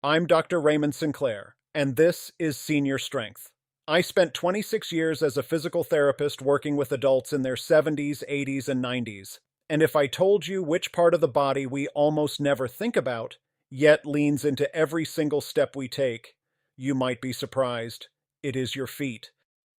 I'm Dr. Raymond Sinclair, and this is Senior Strength. I spent 26 years as a physical therapist working with adults in their 70s, 80s, and 90s. And if I told you which part of the body we almost never think about, yet leans into every single step we take, you might be surprised. It is your feet.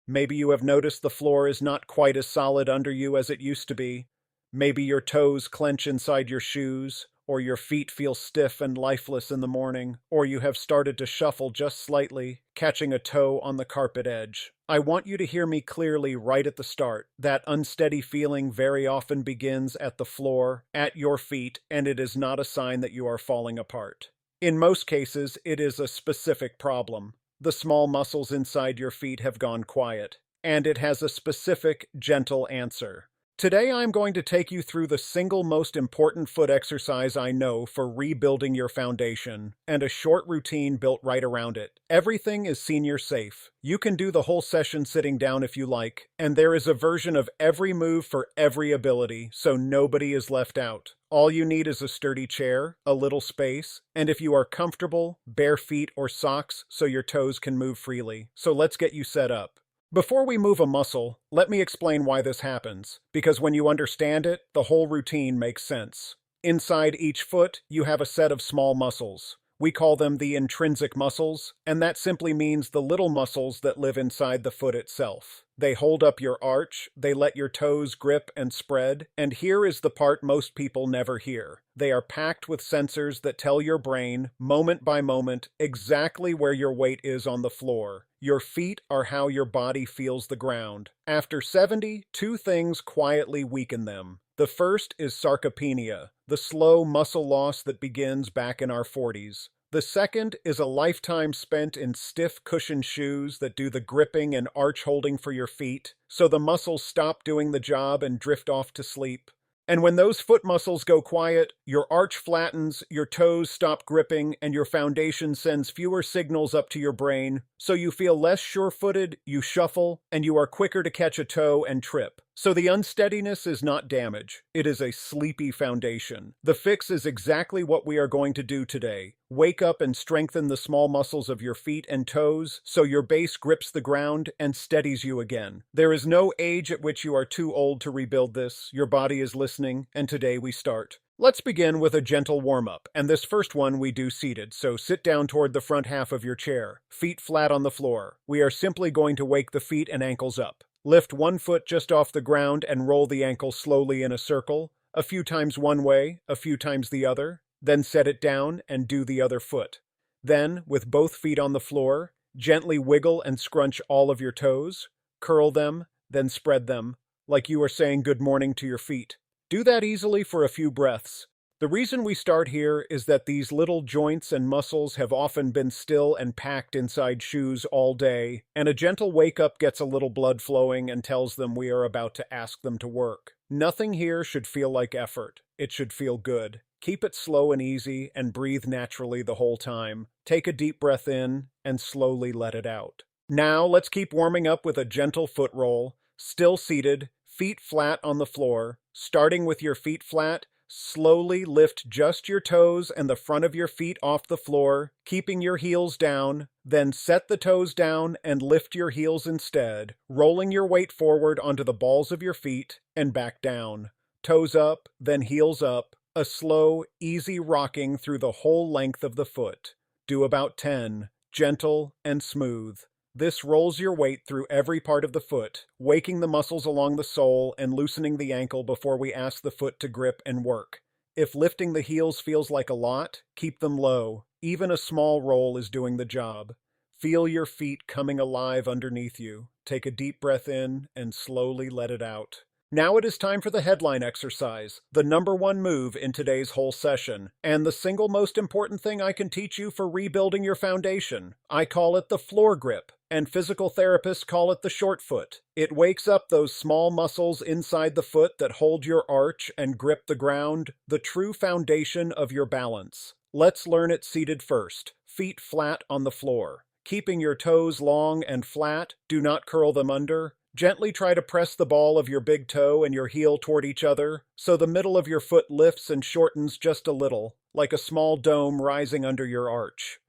Maybe you have noticed the floor is not quite as solid under you as it used to be. Maybe your toes clench inside your shoes, or your feet feel stiff and lifeless in the morning, or you have started to shuffle just slightly, catching a toe on the carpet edge. I want you to hear me clearly right at the start. That unsteady feeling very often begins at the floor, at your feet, and it is not a sign that you are falling apart. In most cases, it is a specific problem. The small muscles inside your feet have gone quiet, and it has a specific, gentle answer. Today I'm going to take you through the single most important foot exercise I know for rebuilding your foundation, and a short routine built right around it. Everything is senior safe. You can do the whole session sitting down if you like, and there is a version of every move for every ability, so nobody is left out. All you need is a sturdy chair, a little space, and if you are comfortable, bare feet or socks so your toes can move freely. So let's get you set up. Before we move a muscle, let me explain why this happens, because when you understand it, the whole routine makes sense. Inside each foot, you have a set of small muscles. We call them the intrinsic muscles, and that simply means the little muscles that live inside the foot itself. They hold up your arch, they let your toes grip and spread, and here is the part most people never hear. They are packed with sensors that tell your brain, moment by moment, exactly where your weight is on the floor. Your feet are how your body feels the ground. After 70, two things quietly weaken them. The first is sarcopenia, the slow muscle loss that begins back in our 40s. The second is a lifetime spent in stiff cushioned shoes that do the gripping and arch holding for your feet, so the muscles stop doing the job and drift off to sleep. And when those foot muscles go quiet, your arch flattens, your toes stop gripping, and your foundation sends fewer signals up to your brain, so you feel less sure-footed, you shuffle, and you are quicker to catch a toe and trip. So the unsteadiness is not damage, it is a sleepy foundation. The fix is exactly what we are going to do today. Wake up and strengthen the small muscles of your feet and toes so your base grips the ground and steadies you again. There is no age at which you are too old to rebuild this. Your body is listening, and today we start. Let's begin with a gentle warm-up, and this first one we do seated, so sit down toward the front half of your chair, feet flat on the floor. We are simply going to wake the feet and ankles up. Lift one foot just off the ground and roll the ankle slowly in a circle, a few times one way, a few times the other. Then set it down and do the other foot. Then, with both feet on the floor, gently wiggle and scrunch all of your toes, curl them, then spread them, like you are saying good morning to your feet. Do that easily for a few breaths. The reason we start here is that these little joints and muscles have often been still and packed inside shoes all day, and a gentle wake-up gets a little blood flowing and tells them we are about to ask them to work. Nothing here should feel like effort. It should feel good. Keep it slow and easy and breathe naturally the whole time. Take a deep breath in and slowly let it out. Now let's keep warming up with a gentle foot roll, still seated, feet flat on the floor. Starting with your feet flat, slowly lift just your toes and the front of your feet off the floor, keeping your heels down. Then set the toes down and lift your heels instead, rolling your weight forward onto the balls of your feet and back down. Toes up, then heels up. A slow, easy rocking through the whole length of the foot. Do about 10, gentle and smooth. This rolls your weight through every part of the foot, waking the muscles along the sole and loosening the ankle before we ask the foot to grip and work. If lifting the heels feels like a lot, keep them low. Even a small roll is doing the job. Feel your feet coming alive underneath you. Take a deep breath in and slowly let it out. Now it is time for the headline exercise, the number one move in today's whole session, and the single most important thing I can teach you for rebuilding your foundation. I call it the floor grip, and physical therapists call it the short foot. It wakes up those small muscles inside the foot that hold your arch and grip the ground, the true foundation of your balance. Let's learn it seated first, feet flat on the floor. Keeping your toes long and flat, do not curl them under. Gently try to press the ball of your big toe and your heel toward each other, so the middle of your foot lifts and shortens just a little, like a small dome rising under your arch.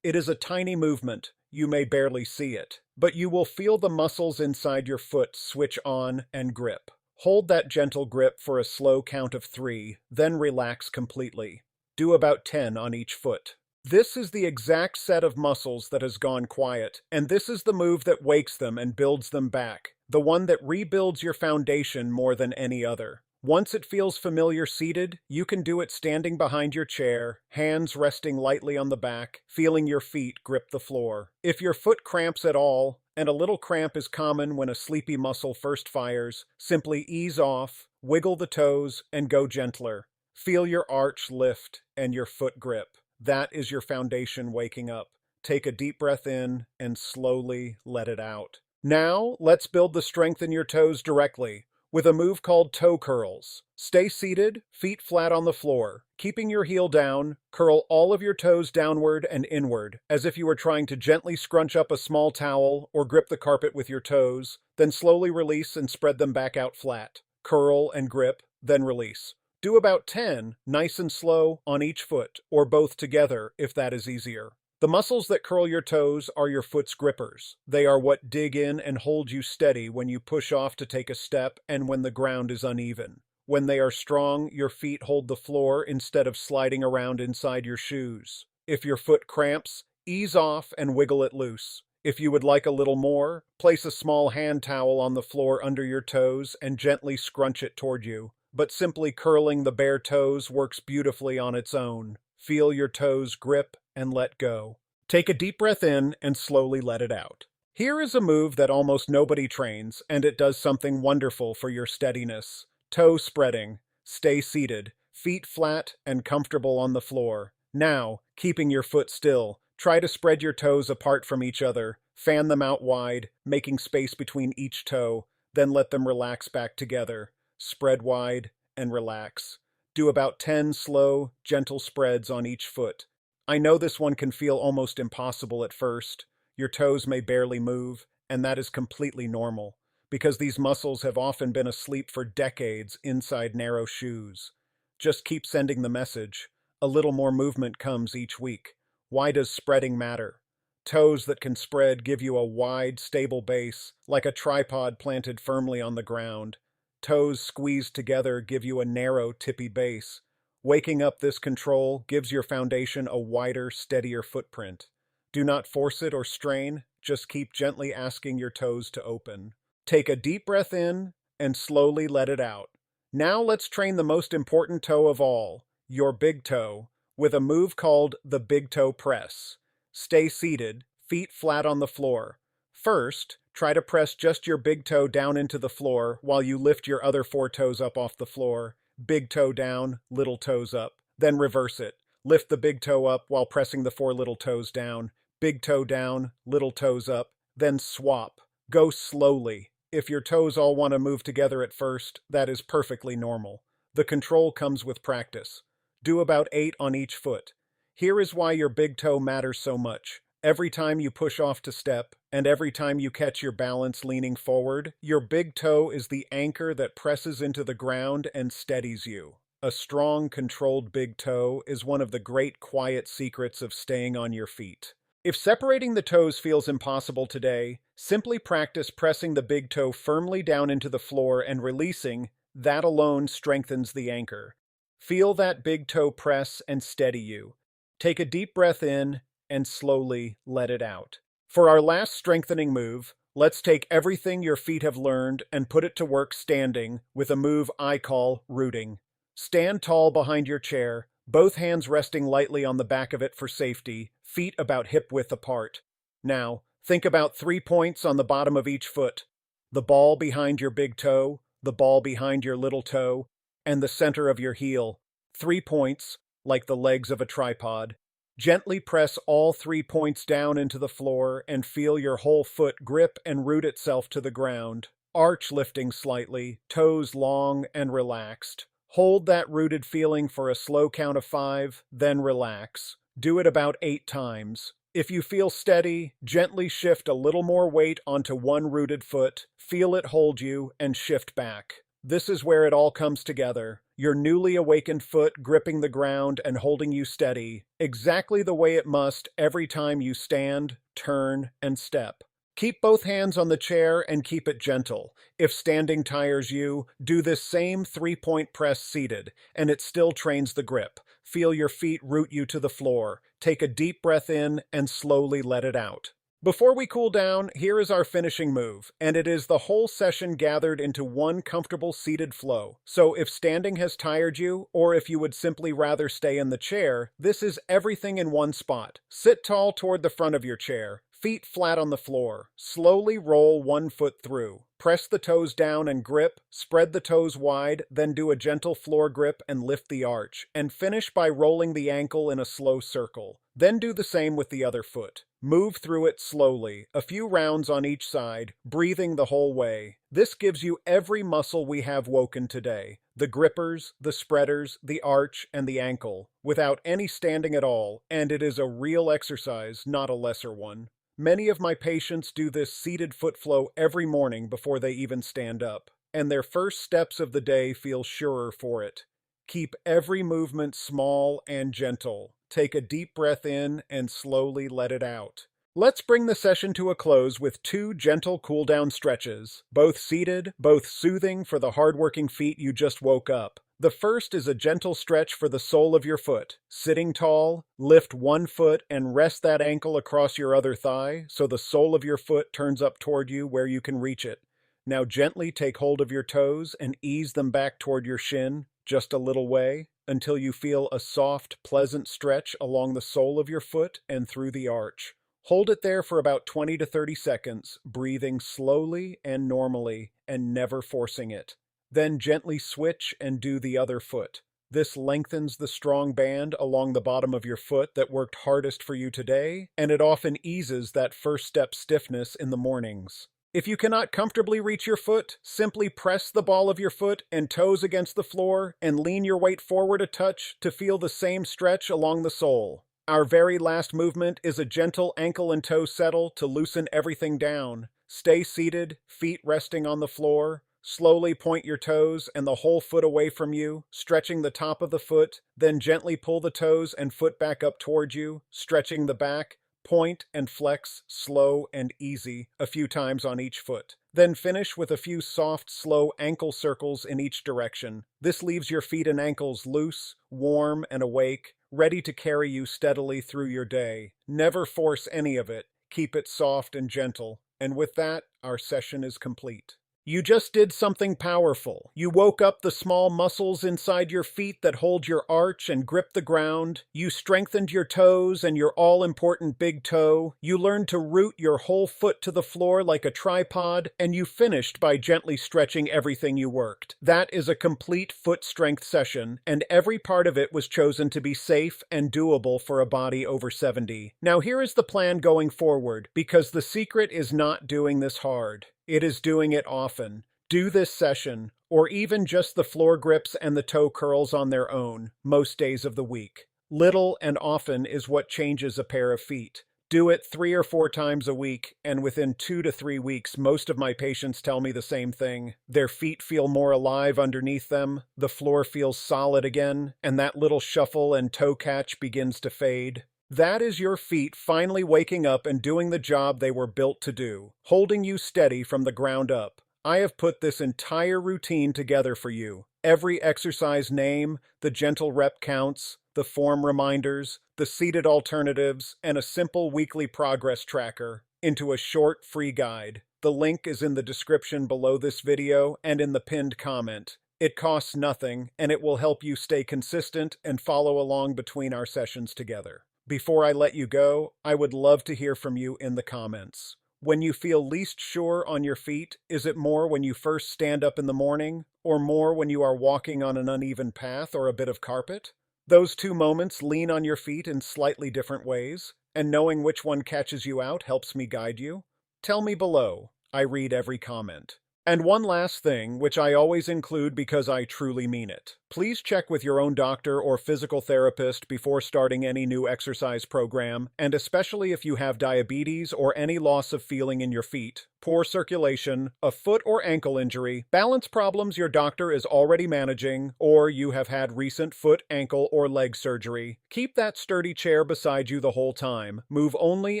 It is a tiny movement. You may barely see it, but you will feel the muscles inside your foot switch on and grip. Hold that gentle grip for a slow count of 3, then relax completely. Do about 10 on each foot. This is the exact set of muscles that has gone quiet, and this is the move that wakes them and builds them back, the one that rebuilds your foundation more than any other. Once it feels familiar seated, you can do it standing behind your chair, hands resting lightly on the back, feeling your feet grip the floor. If your foot cramps at all, and a little cramp is common when a sleepy muscle first fires, simply ease off, wiggle the toes, and go gentler. Feel your arch lift and your foot grip. That is your foundation waking up. Take a deep breath in and slowly let it out. Now, let's build the strength in your toes directly with a move called toe curls. Stay seated, feet flat on the floor. Keeping your heel down, curl all of your toes downward and inward, as if you were trying to gently scrunch up a small towel or grip the carpet with your toes, then slowly release and spread them back out flat. Curl and grip, then release. Do about 10, nice and slow, on each foot, or both together if that is easier. The muscles that curl your toes are your foot's grippers. They are what dig in and hold you steady when you push off to take a step and when the ground is uneven. When they are strong, your feet hold the floor instead of sliding around inside your shoes. If your foot cramps, ease off and wiggle it loose. If you would like a little more, place a small hand towel on the floor under your toes and gently scrunch it toward you. But simply curling the bare toes works beautifully on its own. Feel your toes grip and let go. Take a deep breath in and slowly let it out. Here is a move that almost nobody trains, and it does something wonderful for your steadiness. Toe spreading. Stay seated, feet flat and comfortable on the floor. Now, keeping your foot still, try to spread your toes apart from each other. Fan them out wide, making space between each toe, then let them relax back together. Spread wide and relax. Do about 10 slow, gentle spreads on each foot. I know this one can feel almost impossible at first. Your toes may barely move, and that is completely normal, because these muscles have often been asleep for decades inside narrow shoes. Just keep sending the message. A little more movement comes each week. Why does spreading matter? Toes that can spread give you a wide, stable base, like a tripod planted firmly on the ground. Toes squeezed together give you a narrow, tippy base. Waking up this control gives your foundation a wider, steadier footprint. Do not force it or strain, just keep gently asking your toes to open. Take a deep breath in and slowly let it out. Now let's train the most important toe of all, your big toe, with a move called the big toe press. Stay seated, feet flat on the floor. First, try to press just your big toe down into the floor while you lift your other 4 toes up off the floor. Big toe down, little toes up. Then reverse it. Lift the big toe up while pressing the 4 little toes down. Big toe down, little toes up. Then swap. Go slowly. If your toes all want to move together at first, that is perfectly normal. The control comes with practice. Do about 8 on each foot. Here is why your big toe matters so much. Every time you push off to step, and every time you catch your balance leaning forward, your big toe is the anchor that presses into the ground and steadies you. A strong, controlled big toe is one of the great quiet secrets of staying on your feet. If separating the toes feels impossible today, simply practice pressing the big toe firmly down into the floor and releasing. That alone strengthens the anchor. Feel that big toe press and steady you. Take a deep breath in and slowly let it out. For our last strengthening move, let's take everything your feet have learned and put it to work standing with a move I call rooting. Stand tall behind your chair, both hands resting lightly on the back of it for safety, feet about hip width apart. Now, think about 3 points on the bottom of each foot. The ball behind your big toe, the ball behind your little toe, and the center of your heel. 3 points, like the legs of a tripod. Gently press all 3 points down into the floor and feel your whole foot grip and root itself to the ground. Arch lifting slightly, toes long and relaxed. Hold that rooted feeling for a slow count of 5, then relax. Do it about 8 times. If you feel steady, gently shift a little more weight onto one rooted foot, feel it hold you, and shift back. This is where it all comes together. Your newly awakened foot gripping the ground and holding you steady, exactly the way it must every time you stand, turn, and step. Keep both hands on the chair and keep it gentle. If standing tires you, do this same three-point press seated, and it still trains the grip. Feel your feet root you to the floor. Take a deep breath in and slowly let it out. Before we cool down, here is our finishing move, and it is the whole session gathered into one comfortable seated flow. So if standing has tired you, or if you would simply rather stay in the chair, this is everything in one spot. Sit tall toward the front of your chair, feet flat on the floor. Slowly roll one foot through. Press the toes down and grip, spread the toes wide, then do a gentle floor grip and lift the arch, and finish by rolling the ankle in a slow circle. Then do the same with the other foot. Move through it slowly, a few rounds on each side, breathing the whole way. This gives you every muscle we have woken today. The grippers, the spreaders, the arch, and the ankle, without any standing at all, and it is a real exercise, not a lesser one. Many of my patients do this seated foot flow every morning before they even stand up, and their first steps of the day feel surer for it. Keep every movement small and gentle. Take a deep breath in and slowly let it out. Let's bring the session to a close with 2 gentle cool-down stretches, both seated, both soothing for the hardworking feet you just woke up. The first is a gentle stretch for the sole of your foot. Sitting tall, lift one foot and rest that ankle across your other thigh so the sole of your foot turns up toward you where you can reach it. Now gently take hold of your toes and ease them back toward your shin, just a little way, until you feel a soft, pleasant stretch along the sole of your foot and through the arch. Hold it there for about 20 to 30 seconds, breathing slowly and normally, and never forcing it. Then gently switch and do the other foot. This lengthens the strong band along the bottom of your foot that worked hardest for you today, and it often eases that first step stiffness in the mornings. If you cannot comfortably reach your foot, simply press the ball of your foot and toes against the floor and lean your weight forward a touch to feel the same stretch along the sole. Our very last movement is a gentle ankle and toe settle to loosen everything down. Stay seated, feet resting on the floor. Slowly point your toes and the whole foot away from you, stretching the top of the foot, then gently pull the toes and foot back up toward you, stretching the back. Point and flex, slow and easy, a few times on each foot. Then finish with a few soft, slow ankle circles in each direction. This leaves your feet and ankles loose, warm, and awake, ready to carry you steadily through your day. Never force any of it. Keep it soft and gentle. And with that, our session is complete. You just did something powerful. You woke up the small muscles inside your feet that hold your arch and grip the ground. You strengthened your toes and your all-important big toe. You learned to root your whole foot to the floor like a tripod, and you finished by gently stretching everything you worked. That is a complete foot strength session, and every part of it was chosen to be safe and doable for a body over 70. Now here is the plan going forward, because the secret is not doing this hard. It is doing it often. Do this session, or even just the floor grips and the toe curls on their own, most days of the week. Little and often is what changes a pair of feet. Do it 3 or 4 times a week, and within 2 to 3 weeks, most of my patients tell me the same thing. Their feet feel more alive underneath them, the floor feels solid again, and that little shuffle and toe catch begins to fade. That is your feet finally waking up and doing the job they were built to do, holding you steady from the ground up. I have put this entire routine together for you. Every exercise name, the gentle rep counts, the form reminders, the seated alternatives, and a simple weekly progress tracker into a short, free guide. The link is in the description below this video and in the pinned comment. It costs nothing, and it will help you stay consistent and follow along between our sessions together. Before I let you go, I would love to hear from you in the comments. When you feel least sure on your feet, is it more when you first stand up in the morning, or more when you are walking on an uneven path or a bit of carpet? Those 2 moments lean on your feet in slightly different ways, and knowing which one catches you out helps me guide you. Tell me below. I read every comment. And one last thing, which I always include because I truly mean it. Please check with your own doctor or physical therapist before starting any new exercise program, and especially if you have diabetes or any loss of feeling in your feet, poor circulation, a foot or ankle injury, balance problems your doctor is already managing, or you have had recent foot, ankle, or leg surgery. Keep that sturdy chair beside you the whole time. Move only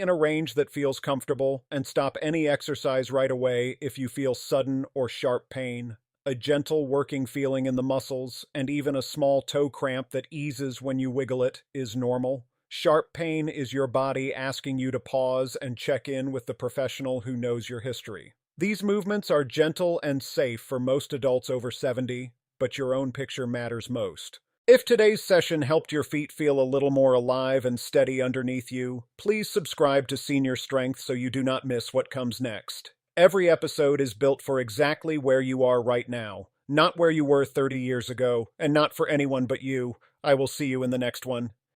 in a range that feels comfortable, and stop any exercise right away if you feel sudden or sharp pain. A gentle working feeling in the muscles, and even a small toe cramp that eases when you wiggle it, is normal. Sharp pain is your body asking you to pause and check in with the professional who knows your history. These movements are gentle and safe for most adults over 70, but your own picture matters most. If today's session helped your feet feel a little more alive and steady underneath you, please subscribe to Senior Strength so you do not miss what comes next. Every episode is built for exactly where you are right now, not where you were 30 years ago, and not for anyone but you. I will see you in the next one.